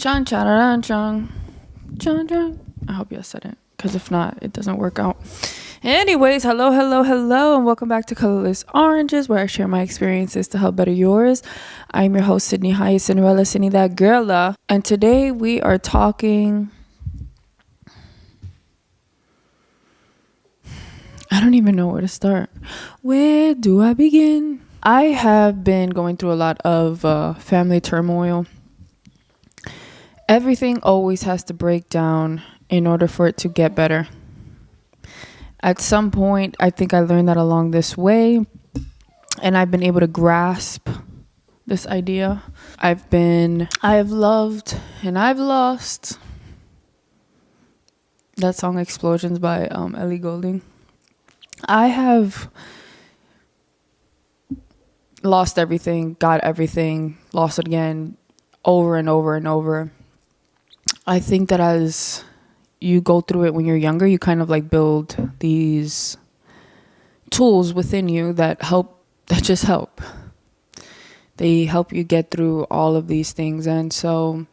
Chun chun chun chun chun. I hope you said it, because if not, it doesn't work out. Anyways, hello, and welcome back to Colorless Oranges, where I share my experiences to help better yours. I'm your host, Sydney Hyatt Cinderella, Sydney that girl, and today we are talking. I don't even know where to start. Where do I begin? I have been going through a lot of family turmoil. Everything always has to break down in order for it to get better. At some point, I think I learned that along this way, and I've been able to grasp this idea. I have loved, and I've lost. That song Explosions by Ellie Goulding. I have lost everything, got everything, lost it again, over and over and over. I think that as you go through it when you're younger, you kind of like build these tools within you that just help. They help you get through all of these things. And so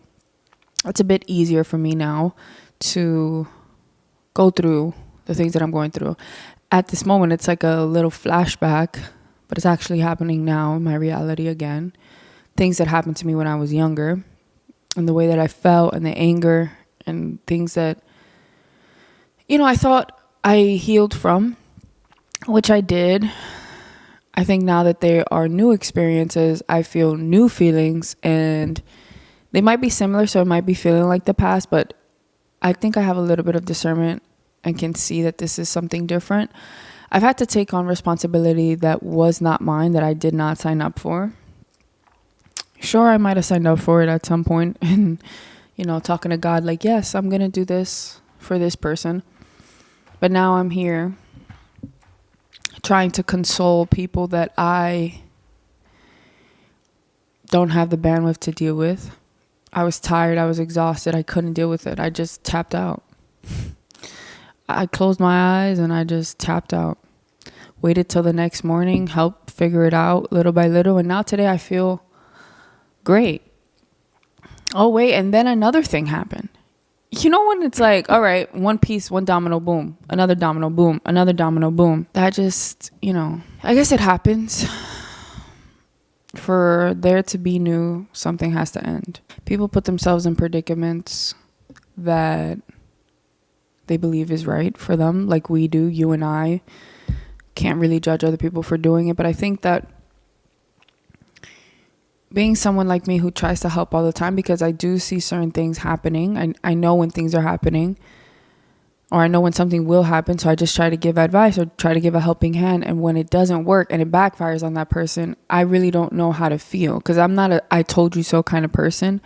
it's a bit easier for me now to go through the things that I'm going through. At this moment, it's like a little flashback, but it's actually happening now in my reality again. Things that happened to me when I was younger, and the way that I felt, and the anger, and things that, I thought I healed from, which I did. I think now that there are new experiences, I feel new feelings, and they might be similar, so it might be feeling like the past, but I think I have a little bit of discernment and can see that this is something different. I've had to take on responsibility that was not mine, that I did not sign up for. Sure, I might have signed up for it at some point and, talking to God like, yes, I'm going to do this for this person. But now I'm here trying to console people that I don't have the bandwidth to deal with. I was tired. I was exhausted. I couldn't deal with it. I just tapped out. I closed my eyes and I just tapped out. Waited till the next morning, helped figure it out little by little. And now today I feel great. Oh, wait. And then another thing happened. When it's like, all right, one piece, one domino, boom, another domino, boom, another domino, boom. That just, I guess it happens. For there to be new, something has to end. People put themselves in predicaments that they believe is right for them, like we do. You and I can't really judge other people for doing it, but I think that being someone like me who tries to help all the time, because I do see certain things happening. I know when things are happening, or I know when something will happen, so I just try to give advice or try to give a helping hand. And when it doesn't work and it backfires on that person, I really don't know how to feel, because I'm not a I told you so kind of person.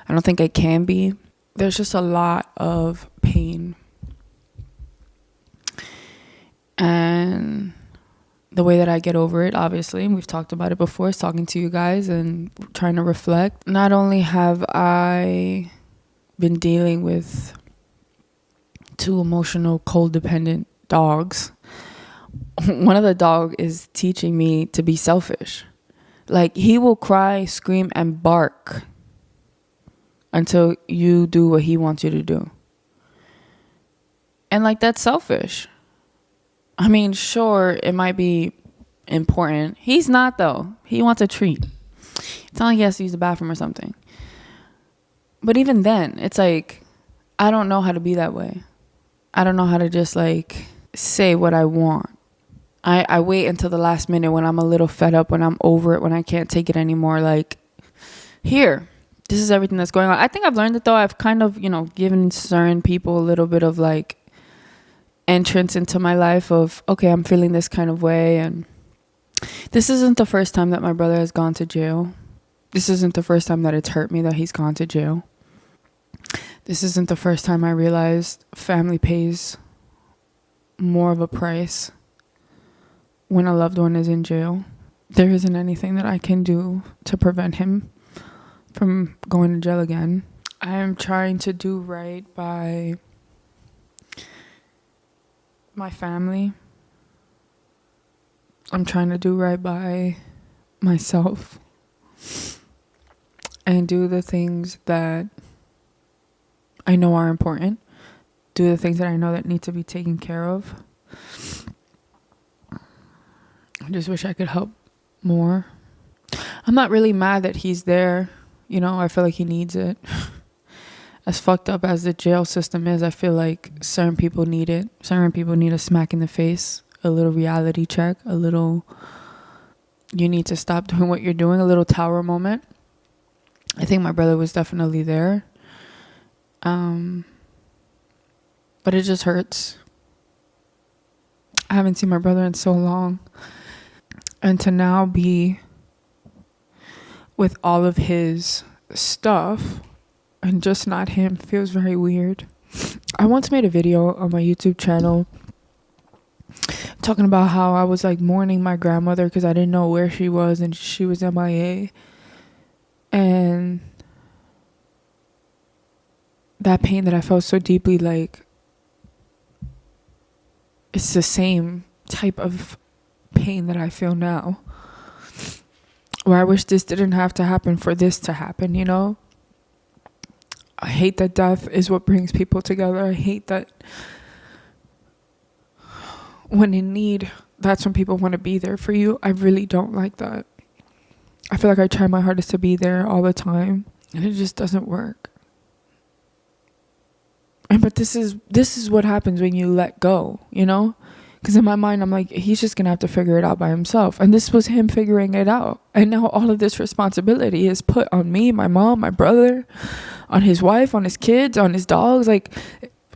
I don't think I can be. There's just a lot of pain. And the way that I get over it, obviously, and we've talked about it before, is talking to you guys and trying to reflect. Not only have I been dealing with two emotional, codependent dogs, one of the dog is teaching me to be selfish. Like, he will cry, scream, and bark until you do what he wants you to do. And like, that's selfish. I mean, sure, it might be important. He's not, though. He wants a treat. It's not like he has to use the bathroom or something. But even then, it's like, I don't know how to be that way. I don't know how to just like say what I want. I wait until the last minute when I'm a little fed up, when I'm over it, when I can't take it anymore. Like, here, this is everything that's going on. I think I've learned it, though. I've kind of, given certain people a little bit of like entrance into my life of, okay, I'm feeling this kind of way. And this isn't the first time that my brother has gone to jail. This isn't the first time that it's hurt me that he's gone to jail. This isn't the first time I realized family pays more of a price when a loved one is in jail. There isn't anything that I can do to prevent him from going to jail again. I am trying to do right by my family. I'm trying to do right by myself and do the things that I know are important. Do the things that I know that need to be taken care of. I just wish I could help more. I'm not really mad that he's there. You know, I feel like he needs it. As fucked up as the jail system is, I feel like certain people need it. Certain people need a smack in the face, a little reality check, a little, you need to stop doing what you're doing, a little tower moment. I think my brother was definitely there. But it just hurts. I haven't seen my brother in so long. And to now be with all of his stuff and just not him feels very weird. I once made a video on my YouTube channel talking about how I was like mourning my grandmother because I didn't know where she was and she was MIA. And that pain that I felt so deeply, like, it's the same type of pain that I feel now. Where I wish this didn't have to happen for this to happen, you know? I hate that death is what brings people together. I hate that when in need, that's when people want to be there for you. I really don't like that. I feel like I try my hardest to be there all the time, and it just doesn't work. But this is what happens when you let go, you know? Because in my mind, I'm like, he's just going to have to figure it out by himself. And this was him figuring it out. And now all of this responsibility is put on me, my mom, my brother, on his wife, on his kids, on his dogs. Like,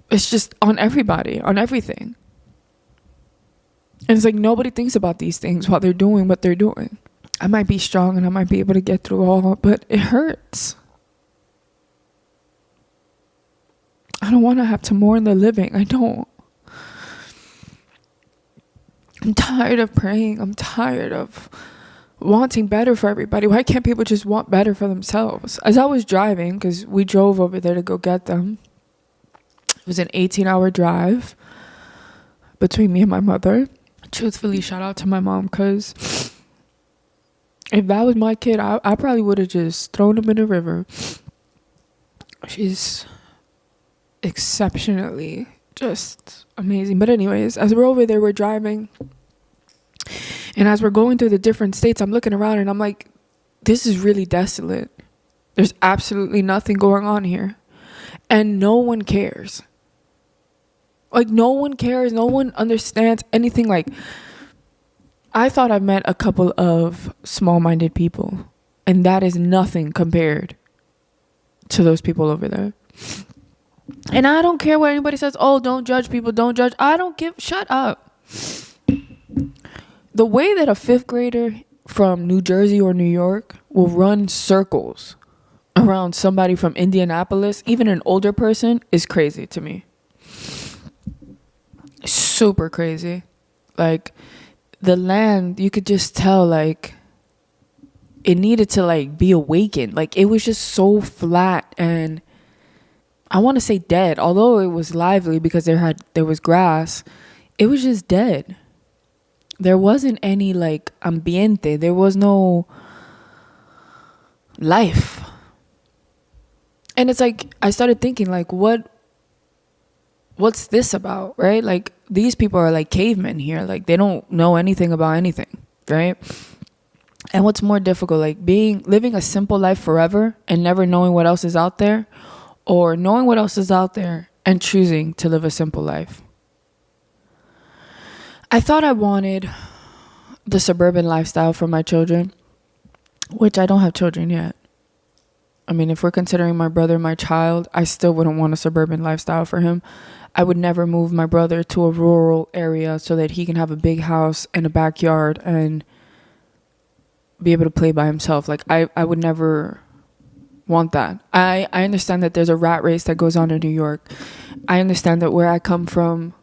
it's just on everybody, on everything. And it's like nobody thinks about these things while they're doing what they're doing. I might be strong and I might be able to get through all, but it hurts. I don't want to have to mourn the living. I don't. I'm tired of praying. I'm tired of wanting better for everybody. Why can't people just want better for themselves? As I was driving, because we drove over there to go get them, it was an 18-hour drive between me and my mother. Truthfully, shout out to my mom, because if that was my kid, I probably would have just thrown him in the river. She's exceptionally just amazing. But anyways, as we're over there, we're driving, and as we're going through the different states, I'm looking around and I'm like, this is really desolate. There's absolutely nothing going on here, and no one cares. Like, no one cares. No one understands anything. Like, I thought I met a couple of small-minded people, and that is nothing compared to those people over there. And I don't care what anybody says. Oh, don't judge people. Don't judge. I don't give. Shut up. The way that a 5th grader from New Jersey or New York will run circles around somebody from Indianapolis, even an older person, is crazy to me. Super crazy. Like, the land, you could just tell, like, it needed to, like, be awakened. Like, it was just so flat and I want to say dead, although it was lively because there was grass. It was just dead. There wasn't any like ambiente. There was no life. And it's like I started thinking, like, what's this about, right? Like, these people are like cavemen here. Like, they don't know anything about anything, right? And what's more difficult, like living a simple life forever and never knowing what else is out there, or knowing what else is out there and choosing to live a simple life. I thought I wanted the suburban lifestyle for my children, which I don't have children yet. I mean, if we're considering my brother my child, I still wouldn't want a suburban lifestyle for him. I would never move my brother to a rural area so that he can have a big house and a backyard and be able to play by himself. Like, I would never want that. I understand that there's a rat race that goes on in New York. I understand that where I come from,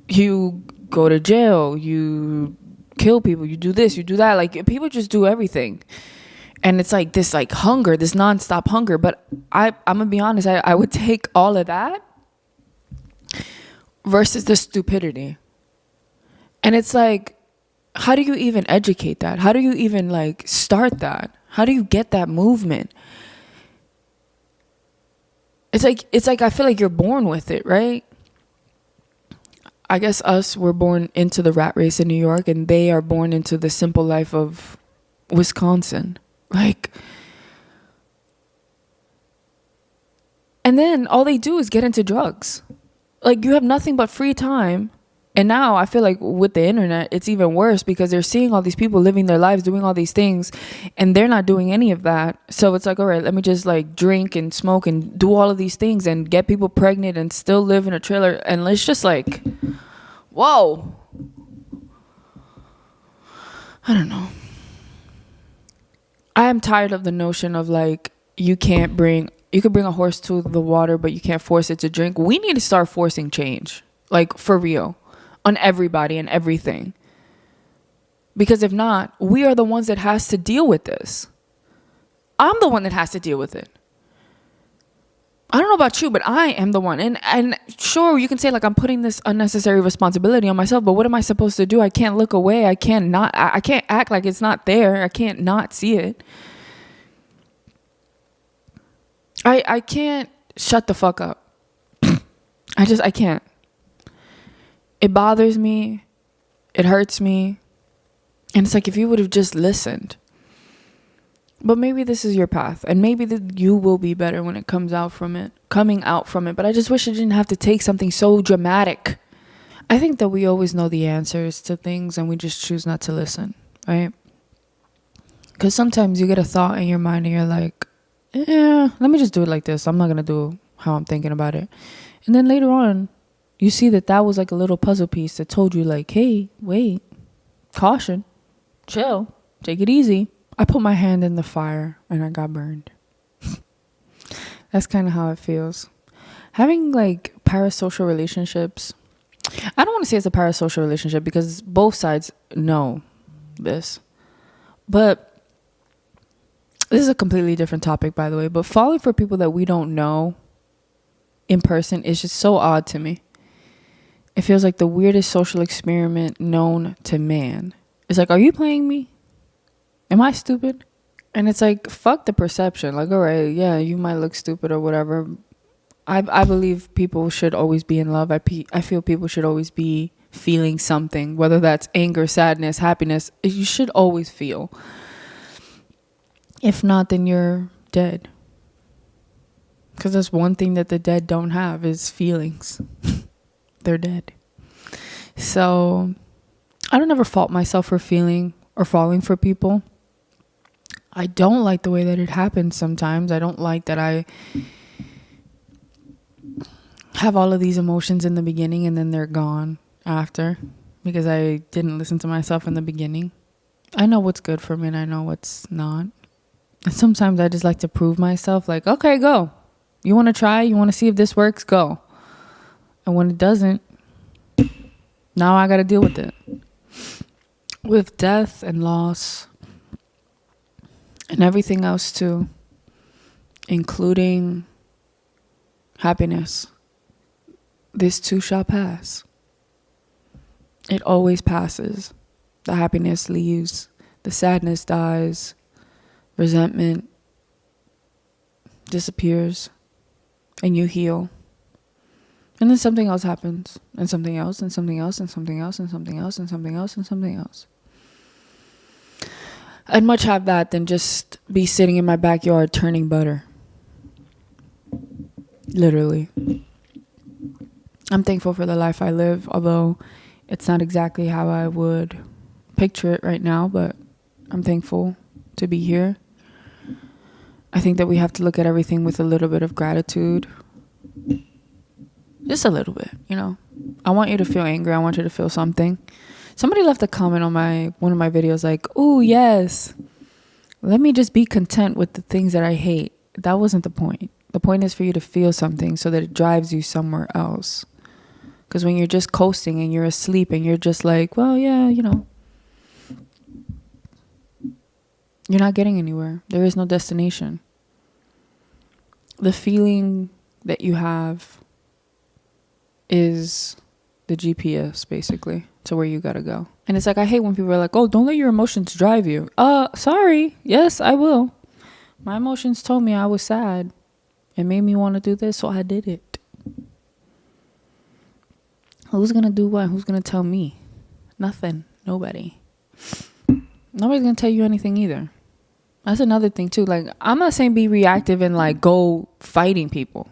you go to jail, you kill people, you do this, you do that. Like, people just do everything. And it's like this like hunger, this nonstop hunger. But I'm gonna be honest, I would take all of that versus the stupidity. And it's like, how do you even educate that? How do you even, like, start that? How do you get that movement? it's like I feel like you're born with it, right? I guess us, we're born into the rat race in New York, and they are born into the simple life of Wisconsin. Like, and then all they do is get into drugs. Like, you have nothing but free time. And now I feel like with the internet, it's even worse because they're seeing all these people living their lives, doing all these things, and they're not doing any of that. So it's like, all right, let me just like drink and smoke and do all of these things and get people pregnant and still live in a trailer. And it's just like, whoa. I don't know. I am tired of the notion of like, you could bring a horse to the water, but you can't force it to drink. We need to start forcing change, like for real, on everybody and everything. Because if not, we are the ones that has to deal with this. I'm the one that has to deal with it. I don't know about you, but I am the one. And sure, you can say like I'm putting this unnecessary responsibility on myself, but what am I supposed to do? I can't look away. I can't act like it's not there. I can't not see it. I can't shut the fuck up. I can't. It bothers me. It hurts me. And it's like, if you would have just listened. But maybe this is your path. And maybe you will be better when it coming out from it. But I just wish it didn't have to take something so dramatic. I think that we always know the answers to things and we just choose not to listen, right? Because sometimes you get a thought in your mind and you're like, let me just do it like this. I'm not going to do how I'm thinking about it. And then later on, you see that was like a little puzzle piece that told you like, hey, wait, caution, chill, take it easy. I put my hand in the fire and I got burned. That's kind of how it feels. Having like parasocial relationships, I don't want to say it's a parasocial relationship because both sides know this. But this is a completely different topic, by the way. But falling for people that we don't know in person is just so odd to me. It feels like the weirdest social experiment known to man. It's like, are you playing me? Am I stupid? And it's like, fuck the perception. Like, all right, yeah, you might look stupid or whatever. I believe people should always be in love. I feel people should always be feeling something, whether that's anger, sadness, happiness. You should always feel. If not, then you're dead. Because that's one thing that the dead don't have is feelings. They're dead. So I don't ever fault myself for feeling or falling for people. I don't like the way that it happens sometimes. I don't like that I have all of these emotions in the beginning and then they're gone after because I didn't listen to myself in the beginning. I know what's good for me and I know what's not. And sometimes I just like to prove myself like, okay, go. You want to try? You want to see if this works? Go. And when it doesn't, now I got to deal with it. With death and loss and everything else too, including happiness, this too shall pass. It always passes. The happiness leaves. The sadness dies. Resentment disappears. And you heal. And then something else happens, and something else, and something else, and something else, and something else, and something else, and something else. I'd much have that than just be sitting in my backyard turning butter. Literally. I'm thankful for the life I live, although it's not exactly how I would picture it right now, but I'm thankful to be here. I think that we have to look at everything with a little bit of gratitude. Just a little bit, you know. I want you to feel angry. I want you to feel something. Somebody left a comment on one of my videos like, "Ooh, yes. Let me just be content with the things that I hate." That wasn't the point. The point is for you to feel something so that it drives you somewhere else. Because when you're just coasting and you're asleep and you're just like, well, yeah, you know, you're not getting anywhere. There is no destination. The feeling that you have is the GPS, basically, to where you gotta go. And it's like, I hate when people are like, oh, don't let your emotions drive you. Sorry. Yes, I will. My emotions told me I was sad. It made me want to do this, so I did it. Who's going to do what? Who's going to tell me? Nothing. Nobody. Nobody's going to tell you anything either. That's another thing too. Like, I'm not saying be reactive and like go fighting people,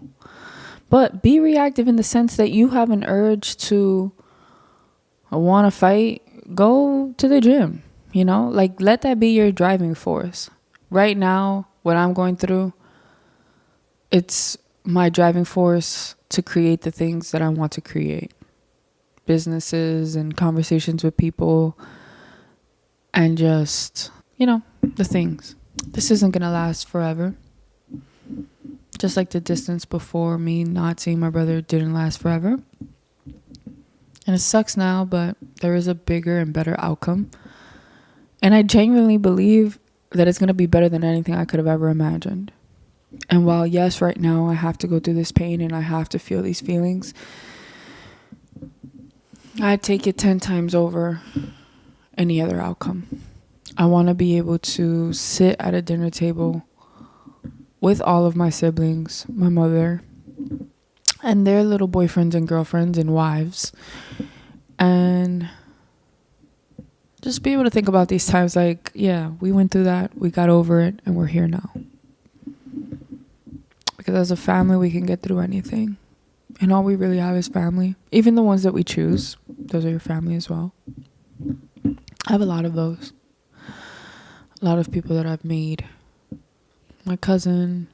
but be reactive in the sense that you have an urge to want to fight. Go to the gym, you know, like let that be your driving force. Right now, what I'm going through, it's my driving force to create the things that I want to create. Businesses and conversations with people and just, you know, the things. This isn't going to last forever. Just like the distance before me not seeing my brother didn't last forever. And it sucks now, but there is a bigger and better outcome. And I genuinely believe that it's going to be better than anything I could have ever imagined. And while, yes, right now I have to go through this pain and I have to feel these feelings, I'd take it 10 times over any other outcome. I want to be able to sit at a dinner table with all of my siblings, my mother, and their little boyfriends and girlfriends and wives, and just be able to think about these times like, yeah, we went through that, we got over it, and we're here now. Because as a family, we can get through anything. And all we really have is family. Even the ones that we choose, those are your family as well. I have a lot of those. A lot of people that I've made. My cousin,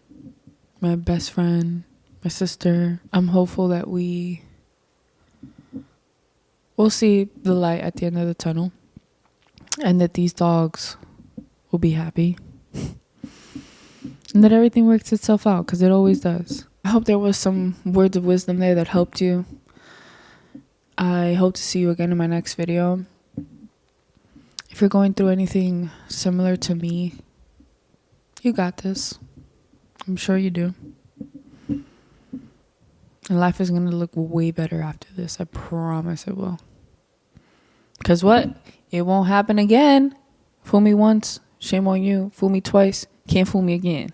my best friend, my sister. I'm hopeful that we'll see the light at the end of the tunnel. And that these dogs will be happy. And that everything works itself out, because it always does. I hope there was some words of wisdom there that helped you. I hope to see you again in my next video. If you're going through anything similar to me, you got this. I'm sure you do. And life is going to look way better after this. I promise it will. Because what? It won't happen again. Fool me once, shame on you. Fool me twice, can't fool me again.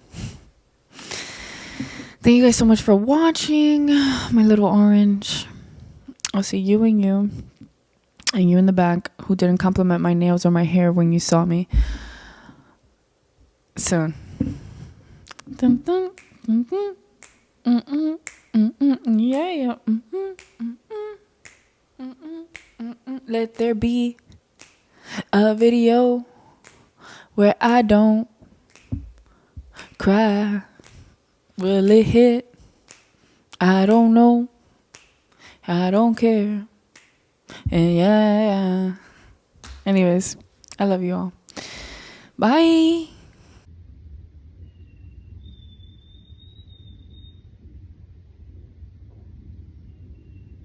Thank you guys so much for watching, my little orange. I'll see you and you in the back who didn't compliment my nails or my hair when you saw me soon. Yeah. Let there be a video where I don't cry. Will it hit? I don't know. I don't care. And yeah. Anyways, I love you all. Bye.